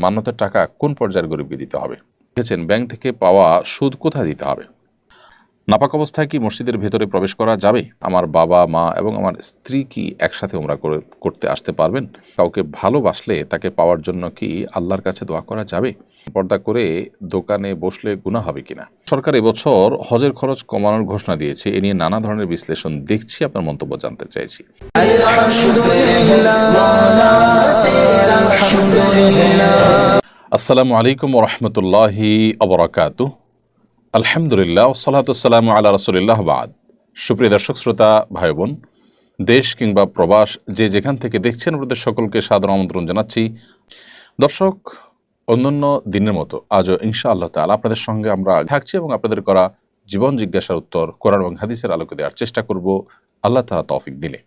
মান্যতের টাকা কোন পর্যায়ের গরিবকে দিতে হবে? লিখেছেন ব্যাংক থেকে পাওয়া সুদ কোথায় দিতে হবে? নাপাক অবস্থায় কি মসজিদের ভেতরে প্রবেশ করা যাবে? আমার বাবা মা এবং আমার স্ত্রী কি একসাথে উমরা করতে আসতে পারবেন? কাউকে ভালোবাসলে তাকে পাওয়ার জন্য কি আল্লাহর কাছে দোয়া করা যাবে? পর্দা করে দোকানে বসলে গুনাহ হবে কিনা? সরকার এবছর হজের খরচ কমানোর ঘোষণা দিয়েছে, এ নিয়ে নানা ধরনের বিশ্লেষণ দেখছি, আপনার মন্তব্য জানতে চাইছি। আসসালামু আলাইকুম ওয়া রাহমাতুল্লাহি ওয়া বারাকাতুহু। আলহামদুলিল্লাহ ওয়াসসালাতু ওয়াসসালামু আলা রাসূলিল্লাহ বাদ। সুপ্রিয় দর্শক শ্রোতা ভাই বোন, দেশ কিংবা প্রবাস যে যেখান থেকে দেখছেন আপনাদের সকলকে সাদর আমন্ত্রণ জানাচ্ছি। দর্শক, অন্যান্য দিনের মতো আজও ইনশাআল্লাহ তাআলা আপনাদের সঙ্গে আমরা থাকছি এবং আপনাদের করা জীবন জিজ্ঞাসার উত্তর কোরআন এবং হাদিসের আলোকে দেওয়ার চেষ্টা করব আল্লাহ তাআলা তৌফিক দিলে।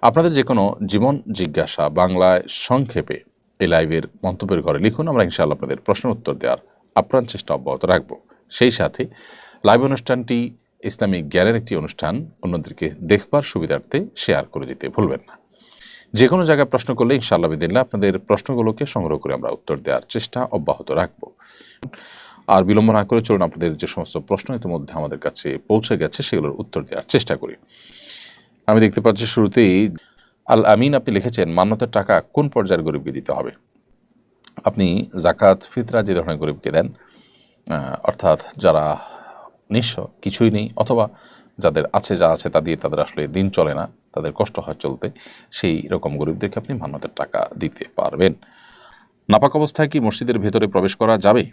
আপনাদের যে কোনো জীবন জিজ্ঞাসা বাংলায় সংক্ষেপে এই লাইভের মন্তব্যের ঘরে লিখুন, আমরা ইনশাআল্লাহ আপনাদের প্রশ্নের উত্তর দেওয়ার আপ্রাণ চেষ্টা অব্যাহত রাখব। সেই সাথে লাইভ অনুষ্ঠানটি ইসলামিক জ্ঞানের একটি অনুষ্ঠান, অন্যদেরকে দেখবার সুবিধার্থে শেয়ার করে দিতে ভুলবেন না। যে কোনো জায়গায় প্রশ্ন করলে ইনশাআল্লাহ বিদিল্লাহ আপনাদের প্রশ্নগুলোকে সংগ্রহ করে আমরা উত্তর দেওয়ার চেষ্টা অব্যাহত রাখব। আর বিলম্ব না করে চলুন আপনাদের যে সমস্ত প্রশ্ন ইতিমধ্যে আমাদের কাছে পৌঁছে গেছে সেগুলোর উত্তর দেওয়ার চেষ্টা করি। আমি দেখতে পাচ্ছি শুরুতেই আল আমিন আপনি লিখেছেন, মান্যতের টাকা কোন পর্যায়ের গরিবকে দিতে হবে? আপনি জাকাত ফিতরা যে ধরনের গরিবকে দেন, অর্থাৎ যারা নিঃস্ব, কিছুই নেই, অথবা যাদের আছে যা আছে তা দিয়ে তাদের আসলে দিন চলে না, তাদের কষ্ট হয় চলতে, সেই রকম গরিবদেরকে আপনি মান্যতের টাকা দিতে পারবেন। নাপাক অবস্থায় কি মসজিদের ভেতরে প্রবেশ করা যাবে?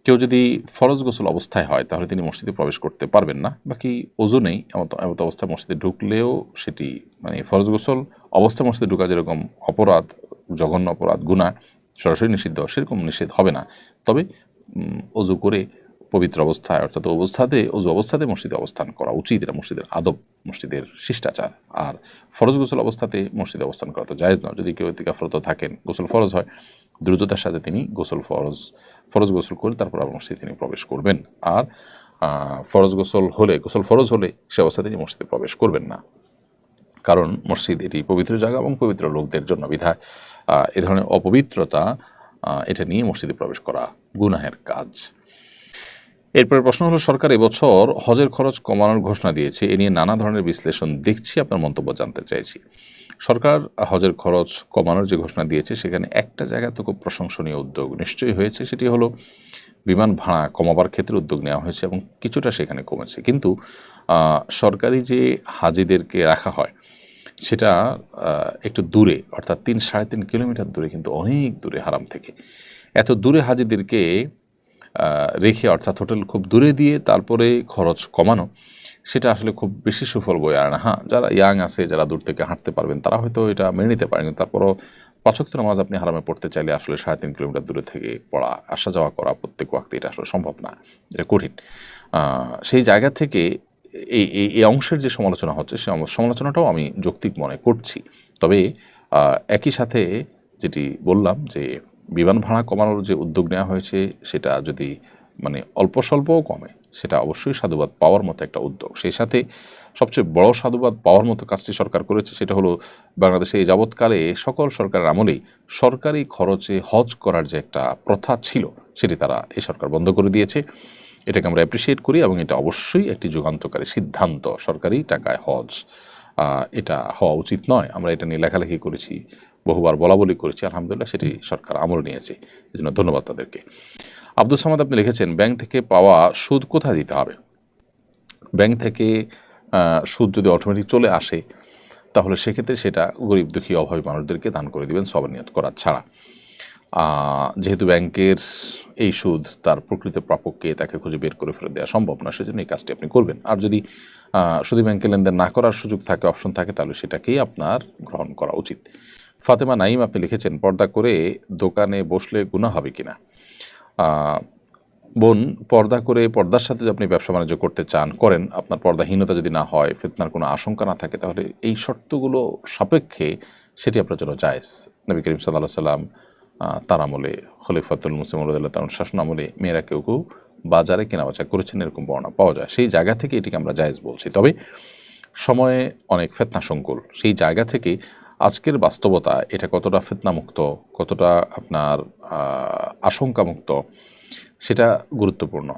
কেউ যদি ফরজ গোসল অবস্থায় হয় তাহলে তিনি মসজিদে প্রবেশ করতে পারবেন না, বাকি ওযু নেই এমত অবস্থায় মসজিদে ঢুকলেও সেটি ফরজ গোসল অবস্থায় মসজিদে ঢুকা যেরকম অপরাধ, জঘন্য অপরাধ, গুনাহ সরাসরি নিষিদ্ধ, সেরকম নিষেধ হবে না। তবে ওযু করে পবিত্র অবস্থায়, অর্থাৎ ওযু অবস্থাতে মসজিদে অবস্থান করা উচিত, এটা মসজিদের আদব, মসজিদের শিষ্টাচার। আর ফরজ গোসল অবস্থাতে মসজিদে অবস্থান করা তো জায়েজ নয়। যদি কেউ ইতিকাফরত থাকেন, গোসল ফরজ হয়, দ্রুততার সাথে তিনি ফরজ গোসল করে তারপর আবার মসজিদে তিনি প্রবেশ করবেন। আর গোসল ফরজ হলে সে অবস্থায় তিনি মসজিদে প্রবেশ করবেন না, কারণ মসজিদ এটি পবিত্র জায়গা এবং পবিত্র লোকদের জন্য, বিধায় এ ধরনের অপবিত্রতা এটা নিয়ে মসজিদে প্রবেশ করা গুনাহের কাজ। এরপরে প্রশ্ন হলো, সরকার এবছর হজের খরচ কমানোর ঘোষণা দিয়েছে, এ নিয়ে নানা ধরনের বিশ্লেষণ দেখছি, আপনার মন্তব্য জানতে চাইছি। সরকার হজের খরচ কমানোর যে ঘোষণা দিয়েছে সেখানে একটা জায়গায় তো খুব প্রশংসনীয় উদ্যোগ নিশ্চয়ই হয়েছে, সেটি হলো বিমান ভাড়া কমাবার ক্ষেত্রে উদ্যোগ নেওয়া হয়েছে এবং কিছুটা সেখানে কমেছে। কিন্তু সরকারি যে হাজিদেরকে রাখা হয় সেটা একটু দূরে, অর্থাৎ 3-3.5 কিলোমিটার দূরে, কিন্তু অনেক দূরে হারাম থেকে। এত দূরে হাজিদেরকে রেখে, অর্থাৎ হোটেল খুব দূরে দিয়ে তারপরে খরচ কমানো, সেটা আসলে খুব বেশি সুফল বয়ে আনে না। হ্যাঁ, যারা ইয়াং আছে, যারা দূর থেকে হাঁটতে পারবেন, তারা হয়তো এটা মেনে নিতে পারেন, কিন্তু তারপরও 5 ওয়াক্ত নামাজ আপনি হারামে পড়তে চাইলে আসলে 3.5 কিলোমিটার দূরে থেকে পড়া, আসা যাওয়া করা প্রত্যেক ওয়াক্তে, এটা আসলে সম্ভব না, এটা কঠিন। সেই জায়গা থেকে এই অংশের যে সমালোচনা হচ্ছে, সে সমালোচনাটাও আমি যৌক্তিক মনে করছি। তবে একই সাথে যেটি বললাম যে বিমান ভাড়া কমানোর যে উদ্যোগ নেওয়া হয়েছে সেটা যদি অল্প স্বল্পও কমে, সেটা অবশ্যই সাধুবাদ পাওয়ার মতো একটা উদ্যোগ। সেই সাথে সবচেয়ে বড় সাধুবাদ পাওয়ার মতো কাজটি সরকার করেছে, সেটা হলো বাংলাদেশে এই যাবৎকালে সকল সরকারের আমলেই সরকারি খরচে হজ করার যে একটা প্রথা ছিল সেটি তারা এই সরকার বন্ধ করে দিয়েছে। এটাকে আমরা অ্যাপ্রিসিয়েট করি এবং এটা অবশ্যই একটি যুগান্তকারী সিদ্ধান্ত। সরকারি টাকায় হজ, এটা হওয়া উচিত নয়। আমরা এটা নিয়ে লেখালেখি করেছি, বহুবার বলাবলি করেছি, আলহামদুলিল্লাহ সেটি সরকার আমল নিয়েছে, এই জন্য ধন্যবাদ তাদেরকে। আব্দুল সামাদ আপনি লিখেছেন, ব্যাংক থেকে পাওয়া সুদ কোথায় দিতে হবে? ব্যাংক থেকে সুদ যদি অটোমেটিক চলে আসে তাহলে সেক্ষেত্রে সেটা গরিব দুঃখী অভাবী মানুষদেরকে দান করে দিবেন সওয়াব নিয়ত করা ছাড়া। যেহেতু ব্যাংকের এই সুদ তার প্রকৃত প্রাপককে তাকে খুঁজে বের করে ফেরত দেওয়া সম্ভব না, সেজন্য এই কাজটি আপনি করবেন। আর যদি শুধু ব্যাংকে লেনদেন না করার সুযোগ থাকে, অপশন থাকে, তাহলে সেটাকেই আপনার গ্রহণ করা উচিত। ফাতেমা নাইম আপনি লিখেছেন, পর্দা করে দোকানে বসলে গুনাহ হবে কিনা? বোন, পর্দা করে, পর্দার সাথে যদি আপনি ব্যবসা বাণিজ্য করতে চান করেন, আপনার পর্দাহীনতা যদি না হয়, ফিতনার কোনো আশঙ্কা না থাকে, তাহলে এই শর্তগুলো সাপেক্ষে সেটি আপনার জন্য জায়েজ। নবী করিম সাল্লাল্লাহু আলাইহি ওয়াসাল্লাম তার আমলে, খলিফাতুল মুসলিম রাদিয়াল্লাহু তাআলার শাসন আমলে মেয়েরা কেউ বাজারে কেনাবেচা করেছেন, এরকম বর্ণনা পাওয়া যায়। সেই জায়গা থেকে এটিকে আমরা জায়েজ বলছি। তবে সময়ে অনেক ফিতনা সংকুল, সেই জায়গা থেকে আজকের বাস্তবতা এটা কতটা ফিতনামুক্ত, কতটা আপনার আশঙ্কামুক্ত, সেটা গুরুত্বপূর্ণ।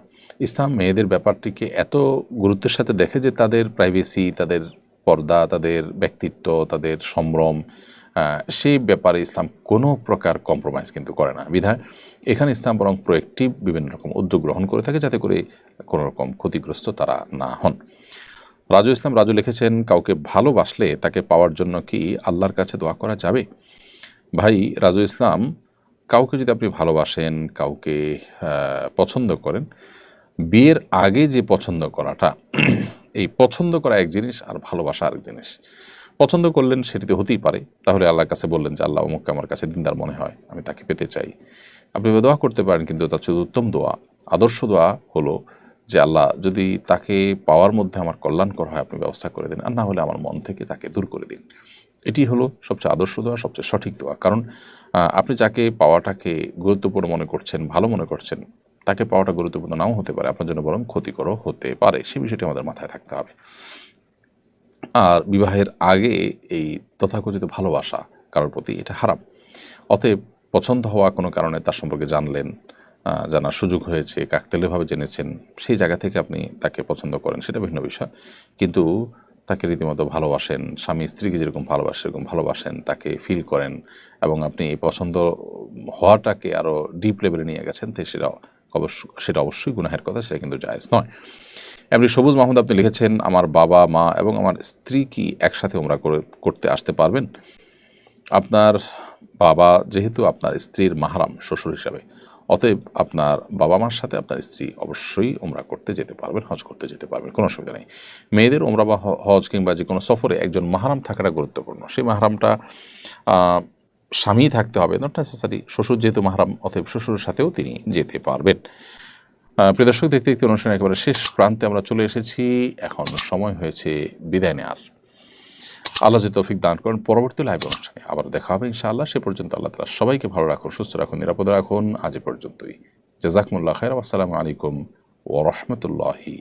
ইসলাম মেয়েদের ব্যাপারটিকে এত গুরুত্বের সাথে দেখে যে তাদের প্রাইভেসি, তাদের পর্দা, তাদের ব্যক্তিত্ব, তাদের সম্ভ্রম, সেই ব্যাপারে ইসলাম কোনো প্রকার কম্প্রোমাইজ কিন্তু করে না। বিধায় এখানে ইসলাম বরং প্রোয়েক্টিভ বিভিন্ন রকম উদ্যোগ গ্রহণ করে থাকে যাতে করে কোনো রকম ক্ষতিগ্রস্ত তারা না হন। রাজু ইসলাম রাজু লিখেছেন, কাউকে ভালোবাসলে তাকে পাওয়ার জন্য কি আল্লাহর কাছে দোয়া করা যাবে? ভাই রাজু ইসলাম, কাউকে যদি আপনি ভালোবাসেন, কাউকে পছন্দ করেন, বিয়ের আগে যে পছন্দ করাটা, এই পছন্দ করা এক জিনিস আর ভালোবাসা আরেক জিনিস। পছন্দ করলেন সেটিতে হতেই পারে, তাহলে আল্লাহর কাছে বললেন যে আল্লাহ অমুককে আমার কাছে দিনদার মনে হয়, আমি তাকে পেতে চাই। আপনি দোয়া করতে পারেন, কিন্তু তার চেয়ে উত্তম দোয়া, আদর্শ দোয়া হলো যে আল্লাহ যদি তাকে পাওয়ার মধ্যে আমার কল্যাণকর হয় আপনি ব্যবস্থা করে দিন, আর না হলে আমার মন থেকে তাকে দূর করে দিন। এটি হলো সবচেয়ে আদর্শ দোয়া, সবচেয়ে সঠিক দোয়া। কারণ আপনি যাকে পাওয়াটাকে গুরুত্বপূর্ণ মনে করছেন, ভালো মনে করছেন, তাকে পাওয়াটা গুরুত্বপূর্ণ নাও হতে পারে, আপনার জন্য বরং ক্ষতিকরও হতে পারে। সেই বিষয়টি আমাদের মাথায় থাকতে হবে। আর বিবাহের আগে এই তথাকথিত ভালোবাসা কারোর প্রতি, এটা হারাম। অতএব পছন্দ হওয়া কোনো কারণে তার সম্পর্কে জানলেন, জানার সুযোগ হয়েছে, কাকতালীয়ভাবে জেনেছেন, সেই জায়গা থেকে আপনি তাকে পছন্দ করেন, সেটা ভিন্ন বিষয়। কিন্তু তাকে রীতিমতো ভালোবাসেন, স্বামী স্ত্রীকে যেরকম ভালোবাসে সেরকম ভালোবাসেন, তাকে ফিল করেন, এবং আপনি এই পছন্দ হওয়াটাকে আরও ডিপ লেভেলে নিয়ে গেছেন, তো সেটা অবশ্যই গুনাহের কথা, সেটা কিন্তু জায়েজ নয়। এমনি সবুজ মাহমুদ আপনি লিখেছেন, আমার বাবা মা এবং আমার স্ত্রী কি একসাথে উমরা করতে আসতে পারবেন? আপনার বাবা যেহেতু আপনার স্ত্রীর মাহরাম শ্বশুর হিসাবে, অতএব আপনার বাবা মার সাথে আপনার স্ত্রী অবশ্যই উমরা করতে যেতে পারবেন, হজ করতে যেতে পারবেন, কোনো অসুবিধা নেই। মেয়েদের উমরা বা হজ কিংবা যে কোনো সফরে একজন মাহরাম থাকাটা গুরুত্বপূর্ণ। সেই মাহরামটা স্বামী থাকতে হবে, নট নেসেসারি শ্বশুর যেহেতু মাহরাম, অতএব শ্বশুরের সাথেও তিনি যেতে পারবেন। প্রিয় দর্শক, দেখতে দেখতে অনুষ্ঠানের একেবারে শেষ প্রান্তে আমরা চলে এসেছি। এখন সময় হয়েছে বিদায় নেওয়ার। আল্লাহ যে তৌফিক দান করেন, পরবর্তী লাইভ অনুষ্ঠানে আবার দেখা হবে ইনশাআল্লাহ। সে পর্যন্ত আল্লাহ তাআলা সবাইকে ভালো রাখুন, সুস্থ রাখুন, নিরাপদে রাখুন। আজ এ পর্যন্তই। জাযাকুমুল্লাহ খাইর। আসসালামু আলাইকুম ওয়া রাহমাতুল্লাহি।